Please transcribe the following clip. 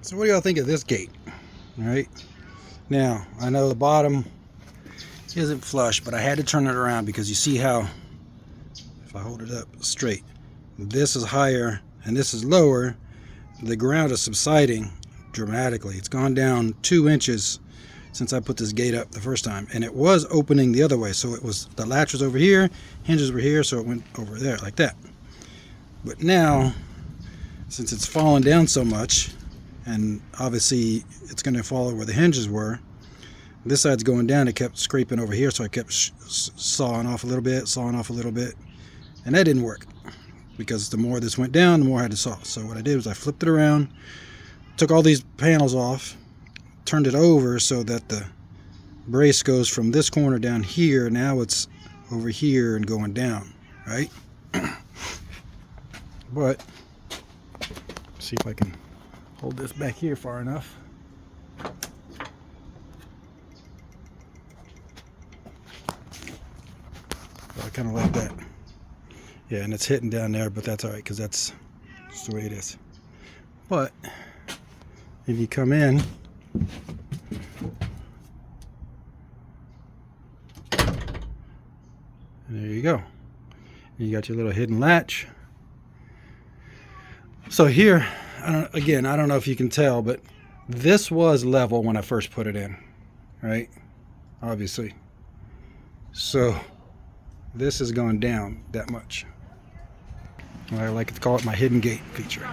So what do y'all think of this gate? All right. Now, I know the bottom isn't flush, but I had to turn it around because you see how, if I hold it up straight, this is higher and this is lower. The ground is subsiding dramatically. It's gone down 2 inches since I put this gate up the first time, and it was opening the other way. So it was, the latch was over here, hinges were here, so it went over there like that. But now, since it's fallen down so much, and obviously it's going to follow where the hinges were, this side's going down. It kept scraping over here, so I kept sawing off a little bit, and that didn't work because the more this went down, the more I had to saw. So what I did was I flipped it around, took all these panels off, turned it over so that the brace goes from this corner down here. Now it's over here and going down, right? But see if I can hold this back here far enough. So I kind of like that. Yeah, and it's hitting down there, but that's all right because that's just the way it is. But if you come in, and there you go. And you got your little hidden latch. So here, I don't know if you can tell, but this was level when I first put it in, right? Obviously. So this has gone down that much. I like to call it my hidden gate feature.